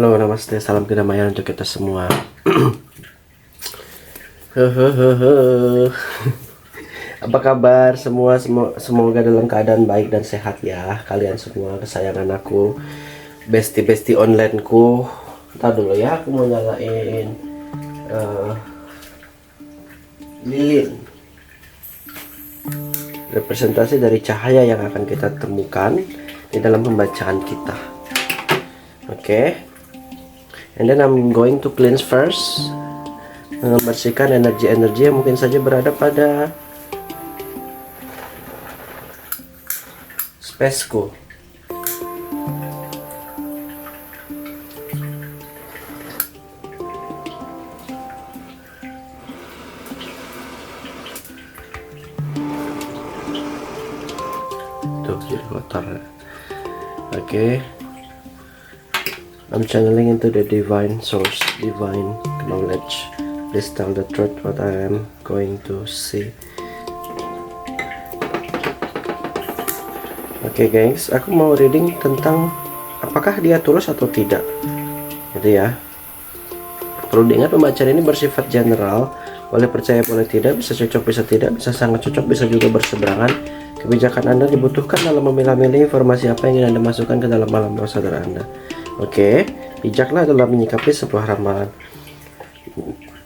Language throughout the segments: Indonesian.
Halo, namaste, salam kedamaian untuk kita semua. Apa kabar semua? Semoga dalam keadaan baik dan sehat ya. Kalian semua kesayangan aku, bestie onlineku. Ntar dulu ya, aku mau nyalain lilin. Representasi dari cahaya yang akan kita temukan di dalam pembacaan kita. Oke. And then I'm going to cleanse first, membersihkan energi-energi yang mungkin saja berada pada spaceku. Tuh, jadi kotor. Oke. I'm channeling into the divine source, divine knowledge. Please tell the truth what I am going to see. Oke guys, aku mau reading tentang apakah dia tulus atau tidak. Gitu ya. Perlu diingat pembacaan ini bersifat general, boleh percaya boleh tidak, bisa cocok bisa tidak, bisa sangat cocok, bisa juga berseberangan. Kebijakan Anda dibutuhkan dalam memilah-milih informasi apa yang ingin Anda masukkan ke dalam alam bawah sadar Anda. Oke, bijaklah dalam menyikapi sebuah ramalan.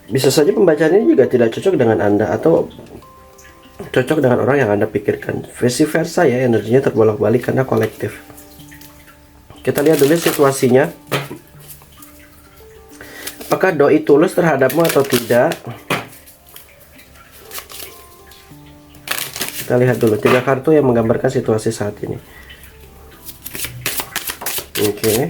Bisa saja pembacaan ini juga tidak cocok dengan Anda atau cocok dengan orang yang Anda pikirkan. Vice versa ya, energinya terbolak-balik karena kolektif. Kita lihat dulu situasinya. Apakah doi tulus terhadapmu atau tidak? Kita lihat dulu 3 kartu yang menggambarkan situasi saat ini. Oke.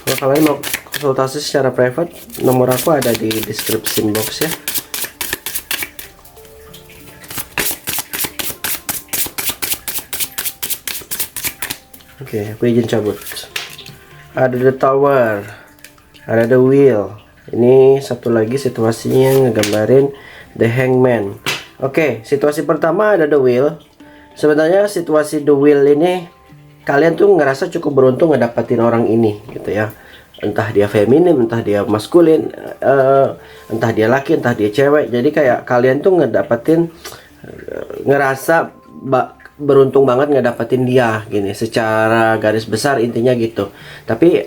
Kalau kalian mau konsultasi secara private, nomor aku ada di description box ya. Oke, aku izin cabut. Ada the tower, ada the wheel. Ini satu lagi situasinya ngegambarin the hangman. Oke, situasi pertama ada the wheel. Sebenarnya situasi the wheel ini kalian tuh ngerasa cukup beruntung ngedapatin orang ini gitu ya. Entah dia feminim, entah dia maskulin, entah dia laki, entah dia cewek. Jadi kayak kalian tuh ngedapatin, ngerasa beruntung banget ngedapatin dia gini. Secara garis besar intinya gitu. Tapi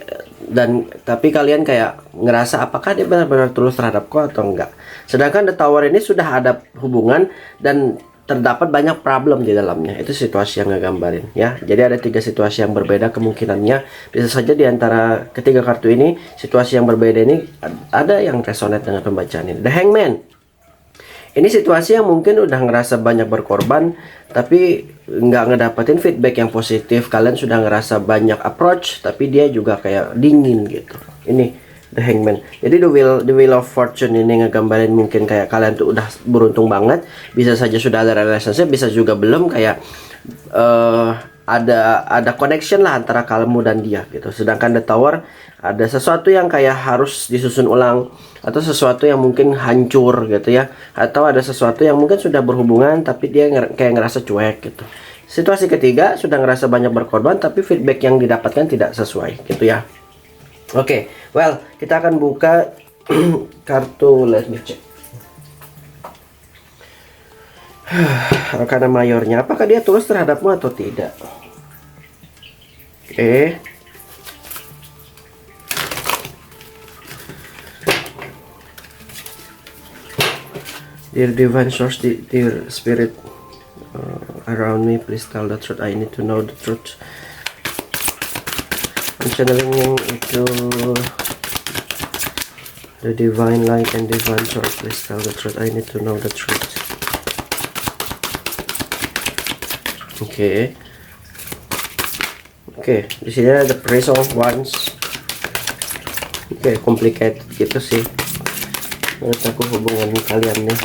kalian kayak ngerasa apakah dia benar-benar tulus terhadapku atau enggak. Sedangkan the tower ini sudah ada hubungan dan terdapat banyak problem di dalamnya. Itu situasi yang ngegambarin ya. Jadi ada 3 situasi yang berbeda kemungkinannya. Bisa saja di antara ketiga kartu ini, situasi yang berbeda ini ada yang resonate dengan pembacaan ini. The hangman. Ini situasi yang mungkin udah ngerasa banyak berkorban tapi nggak ngedapetin feedback yang positif. Kalian sudah ngerasa banyak approach tapi dia juga kayak dingin gitu. Ini the hangman. Jadi the wheel of fortune ini ngegambarin mungkin kayak kalian tuh udah beruntung banget. Bisa saja sudah ada relationship, bisa juga belum, kayak ada connection lah antara kamu dan dia gitu. Sedangkan the tower ada sesuatu yang kayak harus disusun ulang atau sesuatu yang mungkin hancur gitu ya. Atau ada sesuatu yang mungkin sudah berhubungan tapi dia kayak ngerasa cuek gitu. Situasi ketiga sudah ngerasa banyak berkorban tapi feedback yang didapatkan tidak sesuai gitu ya. Oke, well, kita akan buka kartu, let me check. Arkana mayornya, apakah dia tulus terhadapmu atau tidak? Oke. Dear divine source, dear spirit around me, please tell the truth. I need to know the truth. I'm channeling into the divine light and divine source. Please tell the truth. I need to know the truth. Oke. Di sini ada the Prince of Wands. Complicated gitu sih. Menurut aku hubungan kalian nih.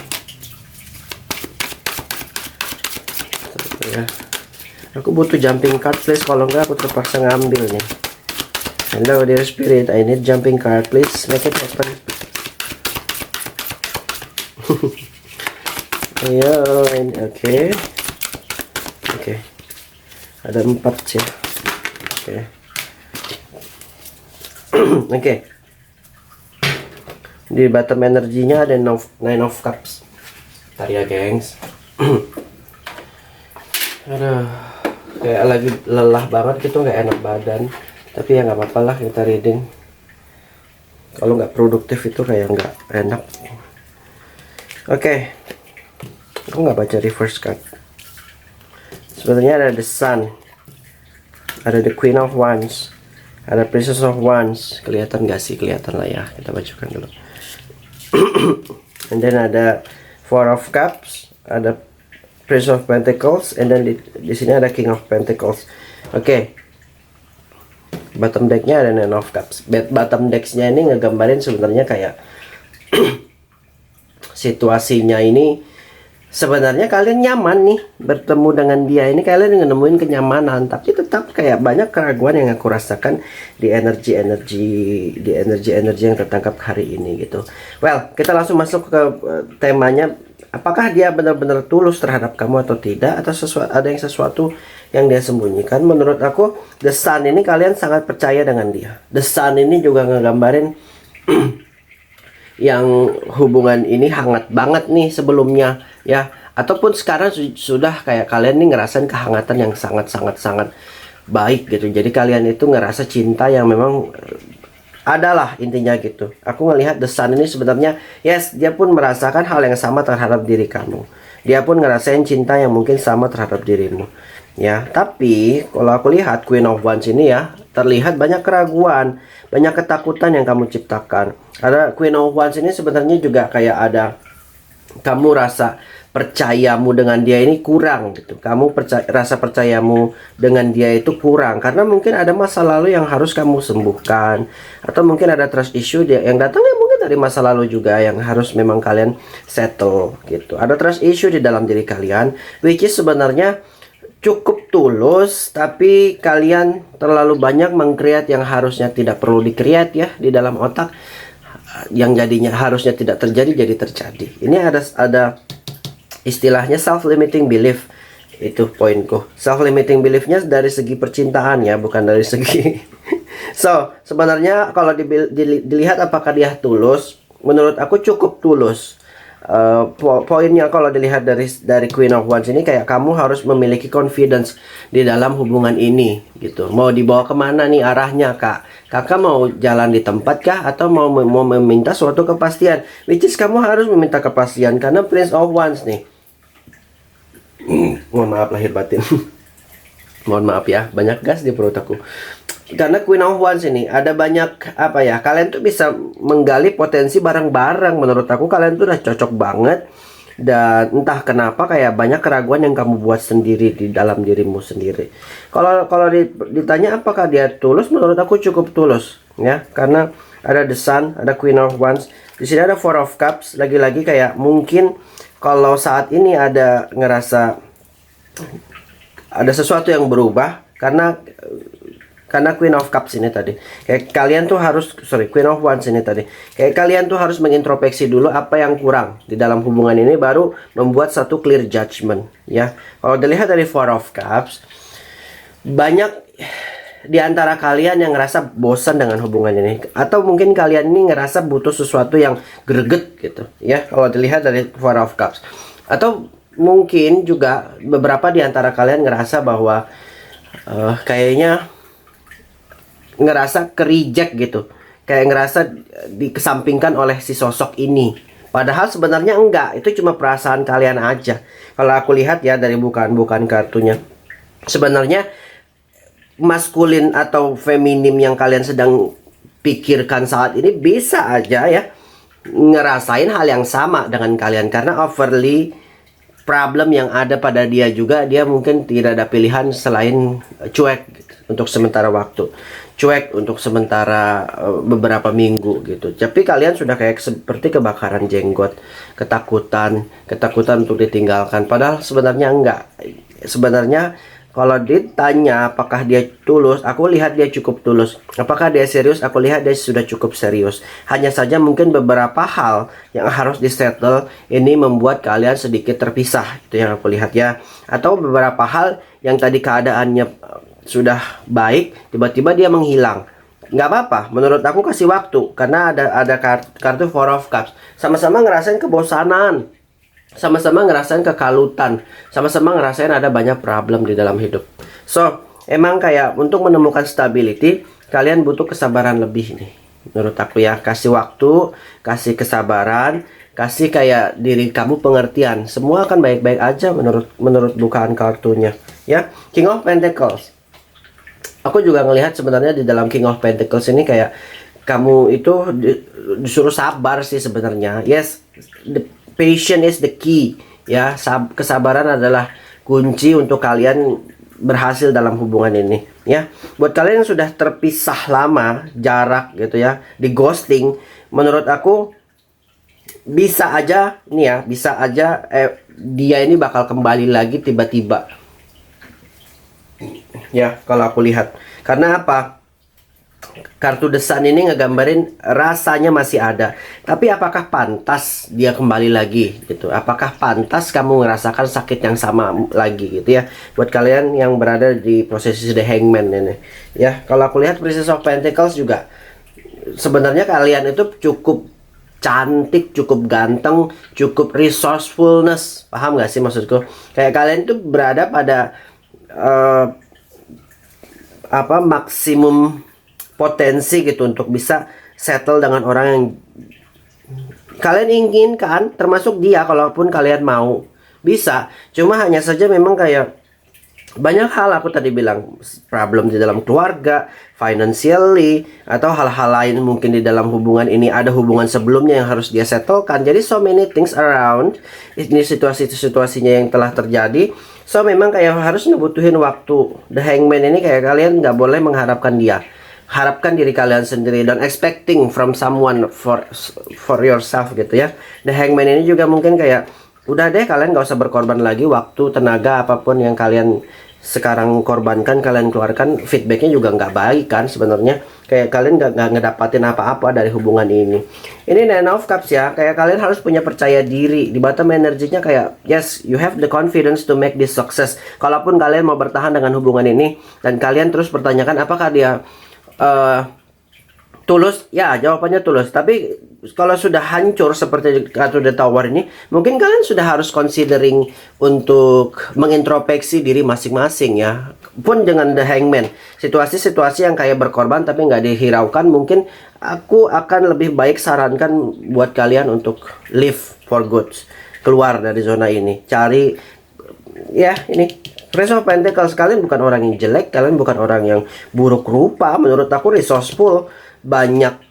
Ya. Aku butuh jumping card please, kalau enggak aku terpaksa ngambil nih. Hello dear spirit, I need jumping card, please make it open. Ayo, oke. Oke. Ada 4 sih. Oke. Oke. Di bottom energinya ada 9 of cups. Ntar ya, gengs. Aduh, kayak lagi lelah banget gitu, nggak enak badan. Tapi ya nggak apa-apa lah, kita reading. Kalau nggak produktif itu kayak nggak enak. Oke. Aku nggak baca reverse card. Sebenarnya ada the Sun, ada the Queen of Wands, ada Princess of Wands. Kelihatan nggak sih? Kelihatan lah ya. Kita bacakan dulu. And then ada Four of Cups, ada Prince of Pentacles, and then di sini ada King of Pentacles. Oke. Bottom decknya ada Nine of Cups. Bottom decksnya ini ngegambarin sebenarnya kayak situasinya ini. Sebenarnya kalian nyaman nih bertemu dengan dia ini, kalian nemuin kenyamanan, tapi tetap kayak banyak keraguan yang aku rasakan di energi yang tertangkap hari ini gitu. Well, kita langsung masuk ke temanya. Apakah dia benar-benar tulus terhadap kamu atau tidak, atau ada sesuatu yang dia sembunyikan? Menurut aku, The Sun ini kalian sangat percaya dengan dia. The Sun ini juga ngegambarin yang hubungan ini hangat banget nih sebelumnya ya, ataupun sekarang sudah kayak kalian nih ngerasain kehangatan yang sangat baik gitu. Jadi kalian itu ngerasa cinta yang memang adalah intinya gitu. Aku ngelihat The Sun ini sebenarnya yes, dia pun merasakan hal yang sama terhadap diri kamu. Dia pun ngerasain cinta yang mungkin sama terhadap dirimu ya. Tapi kalau aku lihat Queen of Wands ini ya, terlihat banyak keraguan, banyak ketakutan yang kamu ciptakan. Ada Queen of Wands ini sebenarnya juga kayak ada kamu rasa percayamu dengan dia ini kurang gitu. Kamu rasa percayamu dengan dia itu kurang karena mungkin ada masa lalu yang harus kamu sembuhkan, atau mungkin ada trust issue yang datangnya mungkin dari masa lalu juga yang harus memang kalian settle gitu. Ada trust issue di dalam diri kalian, which is sebenarnya cukup tulus, tapi kalian terlalu banyak meng-create yang harusnya tidak perlu di-create ya di dalam otak, yang jadinya harusnya tidak terjadi jadi terjadi. Ini ada istilahnya self-limiting belief. Itu poinku. Self-limiting beliefnya dari segi percintaan ya, bukan dari segi so, sebenarnya kalau dilihat apakah dia tulus, menurut aku cukup tulus. Poinnya kalau dilihat dari Queen of Wands ini kayak kamu harus memiliki confidence di dalam hubungan ini gitu. Mau dibawa kemana nih arahnya, kak? Kakak mau jalan di tempat kah, atau mau meminta suatu kepastian? Which is kamu harus meminta kepastian karena Prince of Wands nih. Mohon maaf lahir batin. Mohon maaf ya, banyak gas di perut aku. Karena Queen of Wands ini ada banyak apa ya, kalian tuh bisa menggali potensi bareng-bareng. Menurut aku kalian tuh udah cocok banget. Dan entah kenapa kayak banyak keraguan yang kamu buat sendiri di dalam dirimu sendiri. Kalau ditanya apakah dia tulus, menurut aku cukup tulus ya. Karena ada The Sun, ada Queen of Wands, di sini ada Four of Cups. Lagi-lagi kayak mungkin kalau saat ini ada ngerasa ada sesuatu yang berubah karena Queen of Cups ini tadi, kayak kalian tuh harus, Queen of Wands ini tadi, kayak kalian tuh harus mengintrospeksi dulu apa yang kurang di dalam hubungan ini, baru membuat satu clear judgment ya. Kalau dilihat dari Four of Cups, banyak di antara kalian yang ngerasa bosan dengan hubungan ini, atau mungkin kalian ini ngerasa butuh sesuatu yang greget gitu ya, kalau dilihat dari Four of Cups. Atau mungkin juga beberapa di antara kalian ngerasa bahwa kayaknya ngerasa ke-reject gitu, kayak ngerasa dikesampingkan oleh si sosok ini, padahal sebenarnya enggak, itu cuma perasaan kalian aja. Kalau aku lihat ya dari bukan kartunya, sebenarnya maskulin atau feminim yang kalian sedang pikirkan saat ini bisa aja ya ngerasain hal yang sama dengan kalian, karena overly problem yang ada pada dia juga, dia mungkin tidak ada pilihan selain cuek gitu, untuk sementara waktu, cuek untuk sementara beberapa minggu gitu. Tapi kalian sudah kayak seperti kebakaran jenggot, ketakutan untuk ditinggalkan. Padahal sebenarnya enggak. Sebenarnya Kalau ditanya apakah dia tulus, aku lihat dia cukup tulus. Apakah dia serius, aku lihat dia sudah cukup serius. Hanya saja mungkin beberapa hal yang harus disettle ini membuat kalian sedikit terpisah, itu yang aku lihat ya. Atau beberapa hal yang tadi keadaannya sudah baik, tiba-tiba dia menghilang. Nggak apa-apa, menurut aku kasih waktu, karena ada kartu Four of Cups. Sama-sama ngerasain kebosanan, sama-sama ngerasain kekalutan, sama-sama ngerasain ada banyak problem di dalam hidup. So, emang kayak untuk menemukan stability, kalian butuh kesabaran lebih nih. Menurut aku ya, kasih waktu, kasih kesabaran, kasih kayak diri kamu pengertian. Semua akan baik-baik aja menurut bukaan kartunya. Ya, King of Pentacles. Aku juga ngelihat sebenarnya di dalam King of Pentacles ini kayak kamu itu disuruh sabar sih sebenarnya. Yes, patience is the key ya. Kesabaran adalah kunci untuk kalian berhasil dalam hubungan ini ya. Buat kalian yang sudah terpisah lama, jarak gitu ya, di ghosting, menurut aku bisa aja nih ya, bisa aja dia ini bakal kembali lagi tiba-tiba ya, kalau aku lihat. Karena apa? Kartu The Sun ini ngegambarin rasanya masih ada, tapi apakah pantas dia kembali lagi gitu? Apakah pantas kamu ngerasakan sakit yang sama lagi gitu ya? Buat kalian yang berada di posisi The Hangman ini ya, kalau aku lihat Princess of Pentacles juga sebenarnya kalian itu cukup cantik, cukup ganteng, cukup resourcefulness. Paham gak sih maksudku? Kayak kalian itu berada pada maksimum potensi gitu untuk bisa settle dengan orang yang kalian inginkan, termasuk dia. Kalaupun kalian mau, bisa. Cuma hanya saja memang kayak banyak hal aku tadi bilang, problem di dalam keluarga, financially, atau hal-hal lain mungkin di dalam hubungan ini. Ada hubungan sebelumnya yang harus dia settlekan. Jadi so many things around. Ini situasinya yang telah terjadi. So memang kayak harus ngebutuhin waktu. The Hangman ini kayak kalian nggak boleh mengharapkan dia. Harapkan diri kalian sendiri, don't expecting from someone for yourself gitu ya. The Hangman ini juga mungkin kayak udah deh, kalian gak usah berkorban lagi waktu, tenaga, apapun yang kalian sekarang korbankan, kalian keluarkan, feedbacknya juga nggak baik kan sebenarnya. Kayak kalian nggak ngedapatin apa-apa dari hubungan ini. Ini Nine of Cups ya, kayak kalian harus punya percaya diri. Di bottom energinya kayak yes, you have the confidence to make this success. Kalaupun kalian mau bertahan dengan hubungan ini dan kalian terus pertanyakan apakah dia tulus, ya jawabannya tulus. Tapi kalau sudah hancur seperti kartu The Tower ini, mungkin kalian sudah harus considering untuk mengintrospeksi diri masing-masing ya. Pun dengan The Hangman, situasi-situasi yang kayak berkorban tapi nggak dihiraukan, mungkin aku akan lebih baik sarankan buat kalian untuk live for good, keluar dari zona ini, cari ya ini. Prince of Pentacles, kalian bukan orang yang jelek, kalian bukan orang yang buruk rupa. Menurut aku resourceful, banyak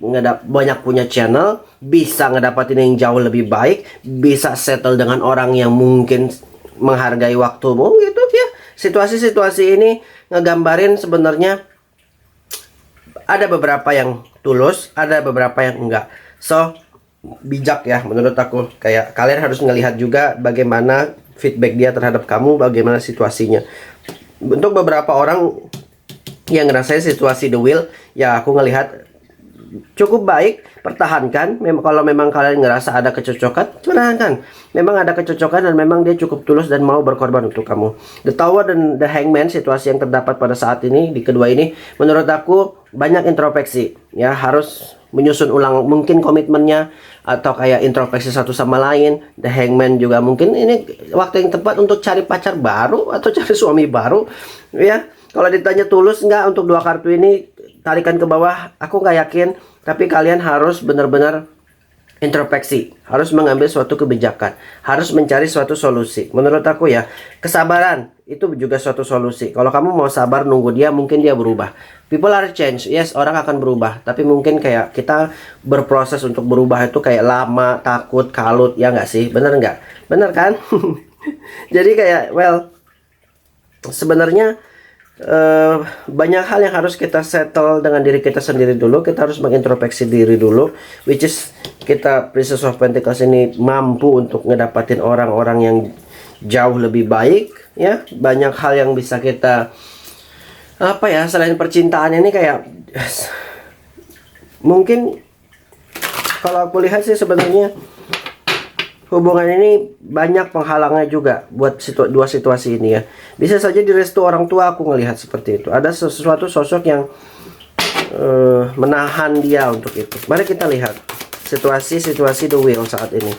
punya channel, bisa ngedapatin yang jauh lebih baik, bisa settle dengan orang yang mungkin menghargai waktumu gitu ya. Situasi-situasi ini ngegambarin sebenarnya ada beberapa yang tulus, ada beberapa yang enggak. So bijak ya menurut aku. Kayak kalian harus ngelihat juga bagaimana feedback dia terhadap kamu, bagaimana situasinya. Untuk beberapa orang yang ngerasain situasi The Wheel, ya aku ngelihat cukup baik, pertahankan. Kalau memang kalian ngerasa ada kecocokan, pertahankan. Memang ada kecocokan dan memang dia cukup tulus dan mau berkorban untuk kamu. The Tower dan The Hangman, situasi yang terdapat pada saat ini di kedua ini, menurut aku banyak introspeksi. Ya harus menyusun ulang mungkin komitmennya, atau kayak introspeksi satu sama lain. The Hangman juga mungkin ini waktu yang tepat untuk cari pacar baru atau cari suami baru ya. Kalau ditanya tulus nggak untuk dua kartu ini, tarikan ke bawah, aku nggak yakin. Tapi kalian harus benar-benar introspeksi, harus mengambil suatu kebijakan, harus mencari suatu solusi. Menurut aku ya, kesabaran itu juga suatu solusi. Kalau kamu mau sabar nunggu dia, mungkin dia berubah. People are change, yes, orang akan berubah. Tapi mungkin kayak kita berproses untuk berubah itu kayak lama, takut, kalut, ya nggak sih? Bener nggak? Bener kan? Jadi kayak, well, sebenarnya banyak hal yang harus kita settle dengan diri kita sendiri dulu. Kita harus mengintrospeksi diri dulu, which is kita Princess of Pentacles ini mampu untuk ngedapatin orang-orang yang jauh lebih baik, ya. Banyak hal yang bisa kita apa ya, selain percintaan ini kayak mungkin kalau aku lihat sih sebenarnya hubungan ini banyak penghalangnya juga buat dua situasi ini, ya. Bisa saja di restu orang tua aku ngelihat seperti itu. Ada sesuatu sosok yang menahan dia untuk itu. Mari kita lihat situasi The Wheel saat ini.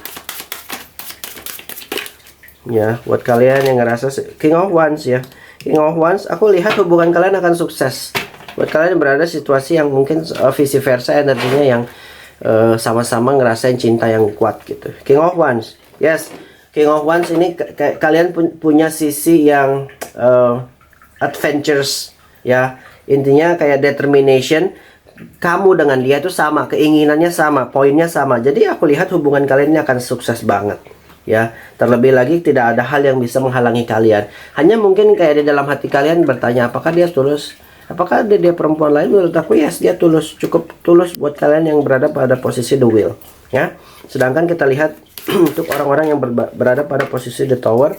Ya, buat kalian yang ngerasa King of Wands, ya. King of Wands, aku lihat hubungan kalian akan sukses. Buat kalian yang berada di situasi yang mungkin vice versa, energinya yang sama-sama ngerasain cinta yang kuat gitu. King of Wands, yes. King of Wands ini kalian punya sisi yang adventures, ya. Intinya kayak determination. Kamu dengan dia itu sama, keinginannya sama, poinnya sama. Jadi aku lihat hubungan kalian ini akan sukses banget, ya. Terlebih lagi tidak ada hal yang bisa menghalangi kalian. Hanya mungkin kayak di dalam hati kalian bertanya, apakah dia tulus? Apakah dia perempuan lain? Menurut aku yes, dia tulus, cukup tulus buat kalian yang berada pada posisi The Wheel, ya. Sedangkan kita lihat untuk orang-orang yang berada pada posisi The Tower.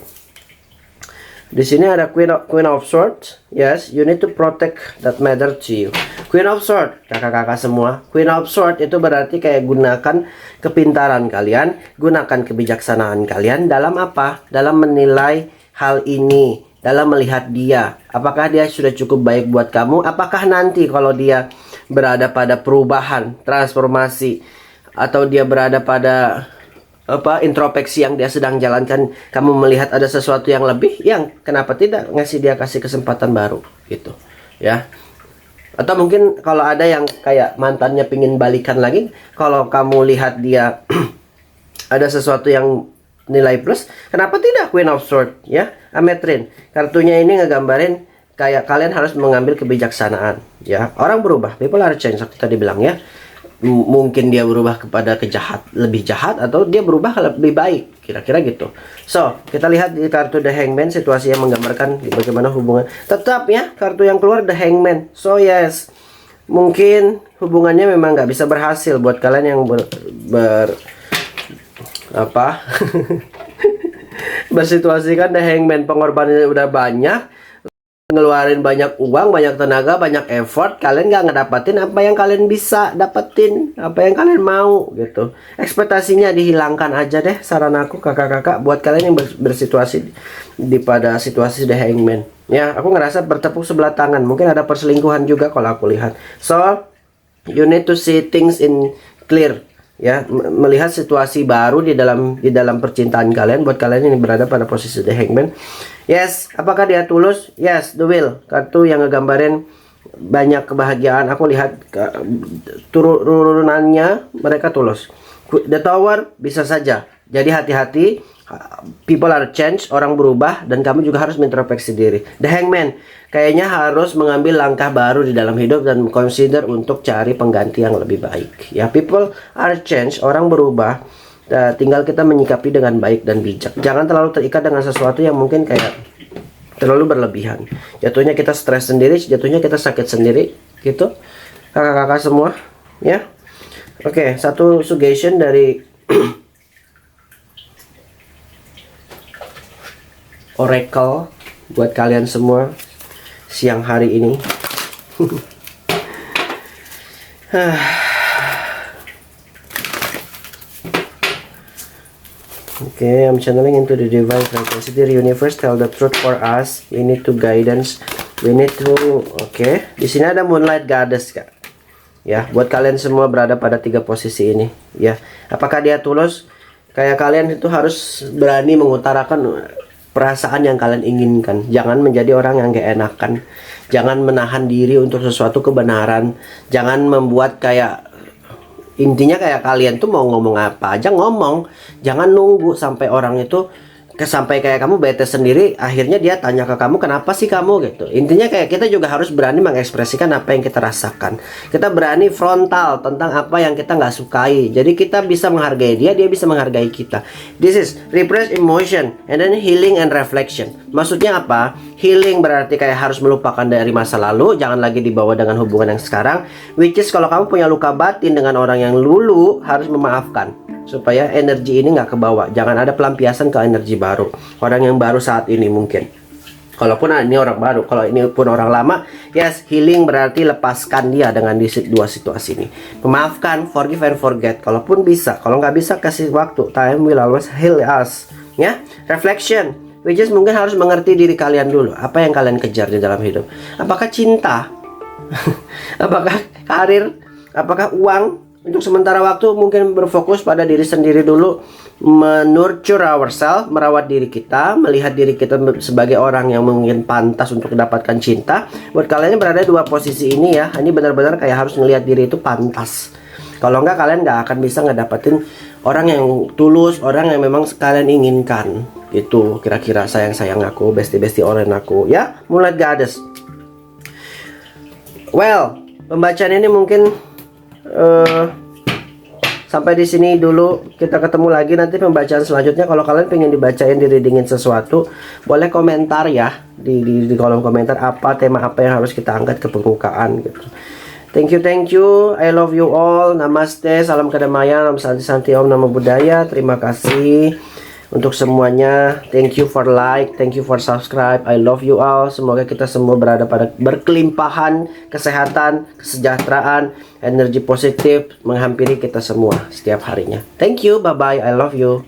Di sini ada Queen of Swords. Yes, you need to protect that matter to you. Queen of Swords, kakak-kakak semua. Queen of Swords itu berarti kayak gunakan kepintaran kalian, gunakan kebijaksanaan kalian dalam apa? Dalam menilai hal ini, dalam melihat dia. Apakah dia sudah cukup baik buat kamu? Apakah nanti kalau dia berada pada perubahan, transformasi, atau dia berada pada introspeksi yang dia sedang jalankan, kamu melihat ada sesuatu yang lebih, yang kenapa tidak kasih kesempatan baru gitu, ya. Atau mungkin kalau ada yang kayak mantannya pingin balikan lagi, kalau kamu lihat dia ada sesuatu yang nilai plus, kenapa tidak Queen of Swords, ya. Ametrin, kartunya ini ngegambarin kayak kalian harus mengambil kebijaksanaan, ya. Orang berubah, people are change, seperti tadi bilang, ya. Mungkin dia berubah kepada lebih jahat, atau dia berubah ke lebih baik, kira-kira gitu. So, kita lihat di kartu The Hangman, situasi yang menggambarkan bagaimana hubungan. Tetap, ya, kartu yang keluar The Hangman. So yes, mungkin hubungannya memang nggak bisa berhasil buat kalian yang bersituasikan The Hangman. Pengorbanannya udah banyak, ngeluarin banyak uang, banyak tenaga, banyak effort, kalian nggak ngedapatin apa yang kalian bisa dapetin, apa yang kalian mau gitu. Ekspektasinya dihilangkan aja deh, saran aku kakak-kakak, buat kalian yang bersituasi pada situasi The Hangman, ya. Aku ngerasa bertepuk sebelah tangan, mungkin ada perselingkuhan juga kalau aku lihat. So you need to see things in clear, ya. Melihat situasi baru di dalam percintaan kalian, buat kalian yang berada pada posisi The Hangman. Yes, apakah dia tulus? Yes, The Wheel, kartu yang ngegambarin banyak kebahagiaan. Aku lihat turunannya mereka tulus. The Tower bisa saja. Jadi hati-hati, people are change, orang berubah, dan kamu juga harus introspeksi diri. The Hangman kayaknya harus mengambil langkah baru di dalam hidup dan consider untuk cari pengganti yang lebih baik. Ya, people are change, orang berubah. Tinggal kita menyikapi dengan baik dan bijak. Jangan terlalu terikat dengan sesuatu yang mungkin kayak terlalu berlebihan. Jatuhnya kita stres sendiri, jatuhnya kita sakit sendiri, gitu. Kakak-kakak semua, ya. Oke, satu suggestion dari Oracle buat kalian semua siang hari ini. Okay, I'm channeling into the divine frequency. The universe tell the truth for us. We need to guidance. We need to. Oke, di sini ada Moonlight Goddess, Kak. Ya, buat kalian semua berada pada 3 posisi ini. Ya, apakah dia tulus? Kayak kalian itu harus berani mengutarakan perasaan yang kalian inginkan. Jangan menjadi orang yang gak enakan. Jangan menahan diri untuk sesuatu kebenaran. Jangan membuat kayak, intinya kayak kalian tuh mau ngomong apa aja ngomong. Jangan nunggu sampai orang itu sampai kayak kamu bete sendiri, akhirnya dia tanya ke kamu, kenapa sih kamu gitu. Intinya kayak kita juga harus berani mengekspresikan apa yang kita rasakan. Kita berani frontal tentang apa yang kita nggak sukai. Jadi kita bisa menghargai dia, dia bisa menghargai kita. This is repressed emotion and then healing and reflection. Maksudnya apa? Healing berarti kayak harus melupakan dari masa lalu, jangan lagi dibawa dengan hubungan yang sekarang. Which is kalau kamu punya luka batin dengan orang yang dulu, harus memaafkan supaya energi ini nggak kebawa. Jangan ada pelampiasan ke energi baru, orang yang baru saat ini mungkin. Kalaupun ini orang baru, kalau ini pun orang lama, yes, healing berarti lepaskan dia dengan dua situasi ini. Memaafkan, forgive and forget. Kalaupun bisa, kalau nggak bisa kasih waktu. Time will always heal us. Ya, reflection, which is mungkin harus mengerti diri kalian dulu. Apa yang kalian kejar di dalam hidup? Apakah cinta? Apakah karir? Apakah uang? Untuk sementara waktu mungkin berfokus pada diri sendiri dulu, menurture ourselves, merawat diri kita, melihat diri kita sebagai orang yang mungkin pantas untuk mendapatkan cinta. Buat kalian yang berada di dua posisi ini ya, ini benar-benar kayak harus ngelihat diri itu pantas. Kalau enggak, kalian nggak akan bisa ngedapetin orang yang tulus, orang yang memang kalian inginkan. Itu kira-kira sayang-sayang aku, bestie-bestie orang aku ya, mulai goddess. Well, pembacaan ini mungkin sampai di sini dulu. Kita ketemu lagi nanti pembacaan selanjutnya. Kalau kalian pengen dibacain, di-readingin sesuatu, boleh komentar ya di kolom komentar apa tema apa yang harus kita angkat ke permukaan gitu. Thank you, I love you all. Namaste, salam kedamaian, Om Santi Santi, Om Namo Buddhaya. Terima kasih untuk semuanya. Thank you for like, thank you for subscribe. I love you all. Semoga kita semua berada pada berkelimpahan kesehatan, kesejahteraan, energi positif menghampiri kita semua setiap harinya. Thank you, bye bye, I love you.